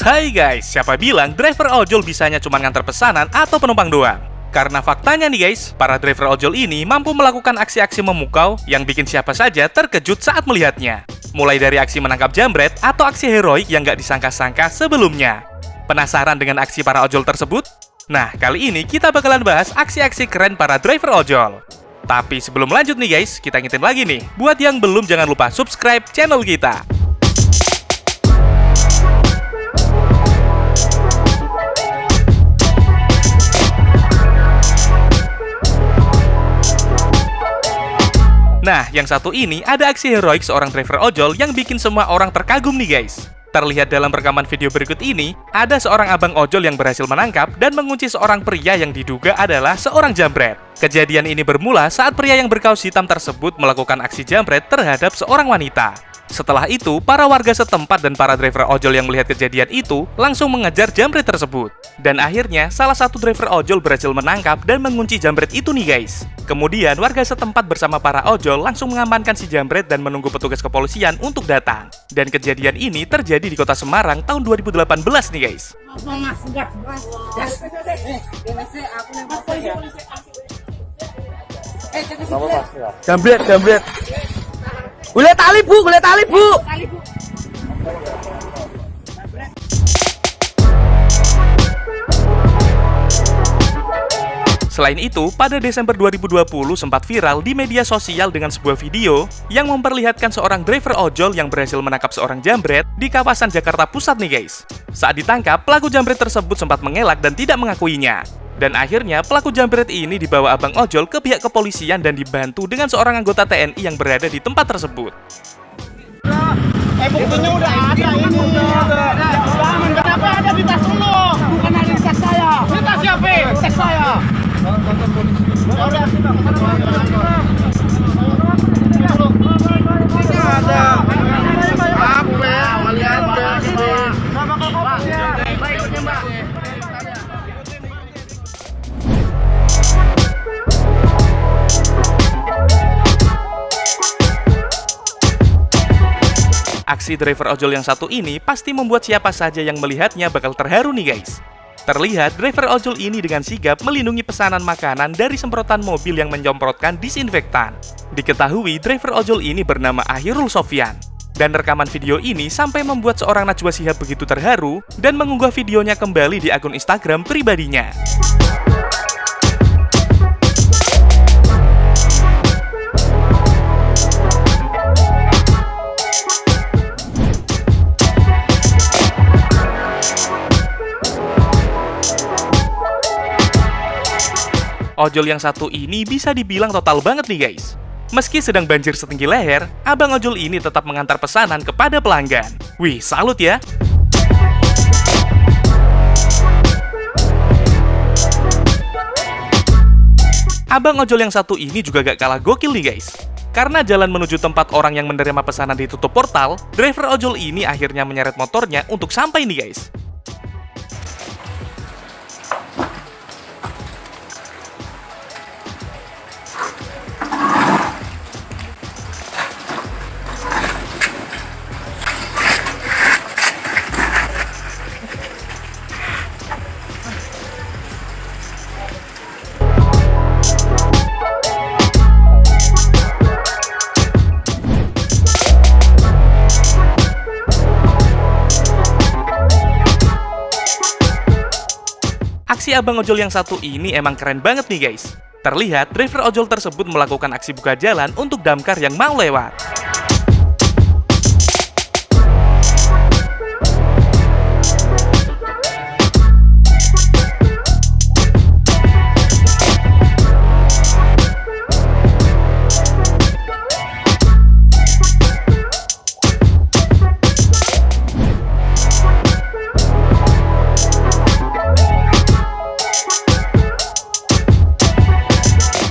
Hai guys, siapa bilang driver ojol bisanya cuma ngantar pesanan atau penumpang doang? Karena faktanya nih guys, para driver ojol ini mampu melakukan aksi-aksi memukau yang bikin siapa saja terkejut saat melihatnya. Mulai dari aksi menangkap jambret atau aksi heroik yang gak disangka-sangka sebelumnya. Penasaran dengan aksi para ojol tersebut? Nah, kali ini kita bakalan bahas aksi-aksi keren para driver ojol. Tapi sebelum lanjut nih guys, kita ingetin lagi nih, buat yang belum jangan lupa subscribe channel kita. Nah, yang satu ini ada aksi heroik seorang driver ojol yang bikin semua orang terkagum nih guys. Terlihat dalam rekaman video berikut ini, ada seorang abang ojol yang berhasil menangkap dan mengunci seorang pria yang diduga adalah seorang jambret. Kejadian ini bermula saat pria yang berkaus hitam tersebut melakukan aksi jambret terhadap seorang wanita. Setelah itu, para warga setempat dan para driver ojol yang melihat kejadian itu langsung mengejar jambret tersebut. Dan akhirnya, salah satu driver ojol berhasil menangkap dan mengunci jambret itu nih guys. Kemudian, warga setempat bersama para ojol langsung mengamankan si jambret dan menunggu petugas kepolisian untuk datang. Dan kejadian ini terjadi di kota Semarang tahun 2018 nih guys. Jambret. Gule tali bu. Selain itu, pada Desember 2020 sempat viral di media sosial dengan sebuah video yang memperlihatkan seorang driver ojol yang berhasil menangkap seorang jambret di kawasan Jakarta Pusat nih guys. Saat ditangkap, pelaku jambret tersebut sempat mengelak dan tidak mengakuinya. Dan akhirnya, pelaku jambret ini dibawa abang ojol ke pihak kepolisian dan dibantu dengan seorang anggota TNI yang berada di tempat tersebut. Buktinya udah ada ini. Kenapa ada di tas lu? Bukan ada di tas saya. Di tas siapa? Tas saya. Aksi driver ojol yang satu ini pasti membuat siapa saja yang melihatnya bakal terharu nih guys. Terlihat driver ojol ini dengan sigap melindungi pesanan makanan dari semprotan mobil yang menyemprotkan disinfektan. Diketahui driver ojol ini bernama Ahirul Sofyan. Dan rekaman video ini sampai membuat seorang Najwa Shihab begitu terharu dan mengunggah videonya kembali di akun Instagram pribadinya. Ojol yang satu ini bisa dibilang total banget nih guys. Meski sedang banjir setinggi leher, abang ojol ini tetap mengantar pesanan kepada pelanggan. Wih, salut ya! Abang ojol yang satu ini juga gak kalah gokil nih guys. Karena jalan menuju tempat orang yang menerima pesanan ditutup portal, driver ojol ini akhirnya menyeret motornya untuk sampai nih guys. Aksi abang ojol yang satu ini emang keren banget nih guys. Terlihat driver ojol tersebut melakukan aksi buka jalan untuk damkar yang mau lewat.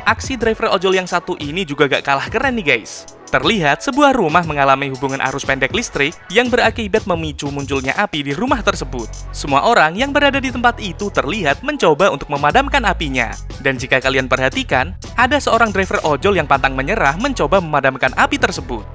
Aksi driver ojol yang satu ini juga gak kalah keren nih guys. Terlihat sebuah rumah mengalami hubungan arus pendek listrik yang berakibat memicu munculnya api di rumah tersebut. Semua orang yang berada di tempat itu terlihat mencoba untuk memadamkan apinya. Dan jika kalian perhatikan, ada seorang driver ojol yang pantang menyerah mencoba memadamkan api tersebut.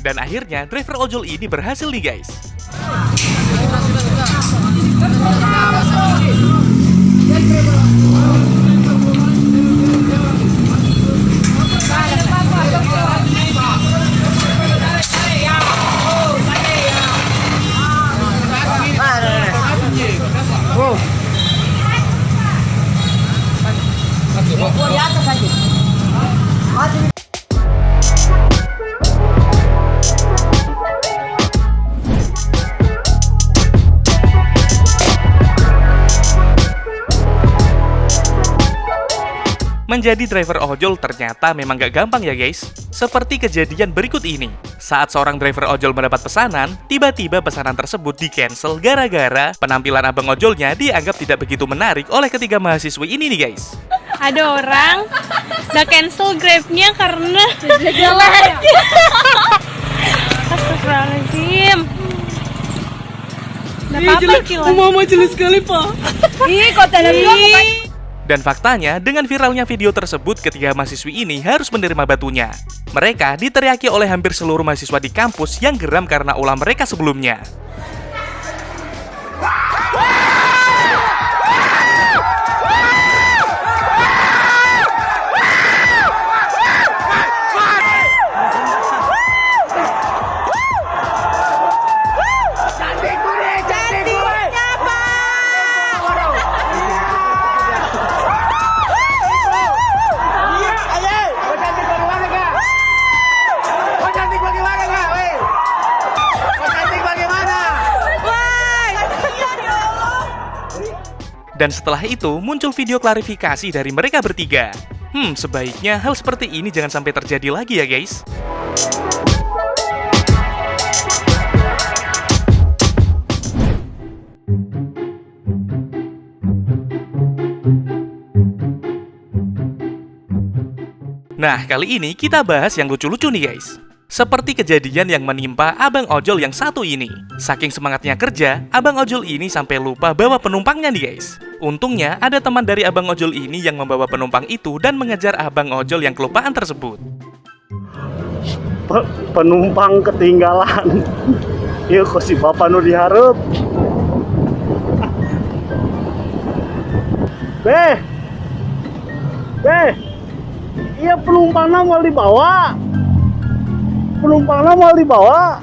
Dan akhirnya driver ojol ini berhasil nih guys. Menjadi driver ojol ternyata memang gak gampang ya guys. Seperti kejadian berikut ini. Saat seorang driver ojol mendapat pesanan, tiba-tiba pesanan tersebut di-cancel gara-gara penampilan abang ojolnya dianggap tidak begitu menarik oleh ketiga mahasiswi ini nih guys. Ada orang udah cancel Grab-nya karena jelek. Astagfirullahaladzim. Gak apa-apa kilat. Mama jelas sekali, Pak. Ih, kok dalam Dan faktanya, dengan viralnya video tersebut, ketiga mahasiswi ini harus menerima batunya. Mereka diteriaki oleh hampir seluruh mahasiswa di kampus yang geram karena ulah mereka sebelumnya. Dan setelah itu, muncul video klarifikasi dari mereka bertiga. Sebaiknya hal seperti ini jangan sampai terjadi lagi ya guys. Nah, kali ini kita bahas yang lucu-lucu nih guys. Seperti kejadian yang menimpa abang ojol yang satu ini. Saking semangatnya kerja, abang ojol ini sampai lupa bawa penumpangnya nih guys. Untungnya ada teman dari abang ojol ini yang membawa penumpang itu dan mengejar abang ojol yang kelupaan tersebut. Penumpang ketinggalan. Yuk kok si bapak nu diharap. Beh, iya penumpangnya mau dibawa. Penumpangnya mau dibawa.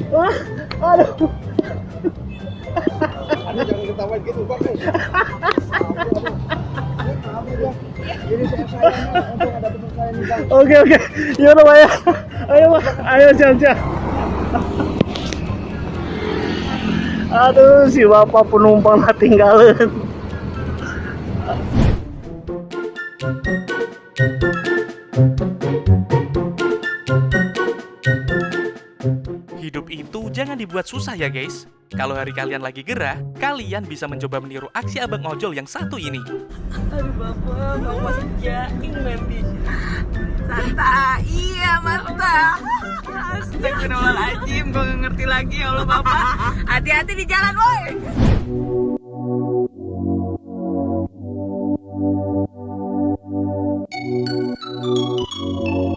Wah, aduh. Anda jangan ketawain gitu, Pak. Ini saya untuk ada teman saya nih, Bang. Oke. Yaudah, Pak ya. Ayo, Pak. Ayo, siap. Aduh, si bapak penumpang tinggalin. Hidup itu jangan dibuat susah ya guys. Kalau hari kalian lagi gerah, kalian bisa mencoba meniru aksi abang ojol yang satu ini. Aduh bapak, mau masuk jaing nanti. Santa, iya mantap. Astagfirullahaladzim, gue gak ngerti lagi ya Allah bapak. Hati-hati di jalan woi.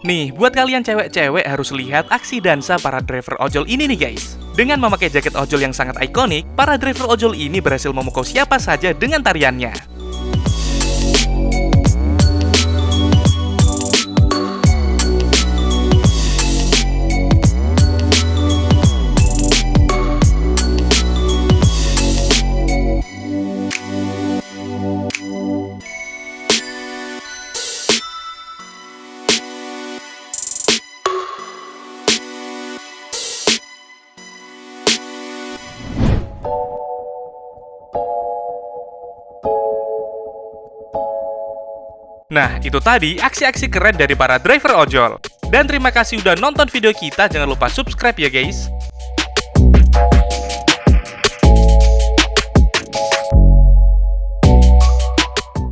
Nih, buat kalian cewek-cewek harus lihat aksi dansa para driver ojol ini nih guys. Dengan memakai jaket ojol yang sangat ikonik, para driver ojol ini berhasil memukau siapa saja dengan tariannya. Nah, itu tadi aksi-aksi keren dari para driver ojol. Dan terima kasih udah nonton video kita, jangan lupa subscribe ya guys.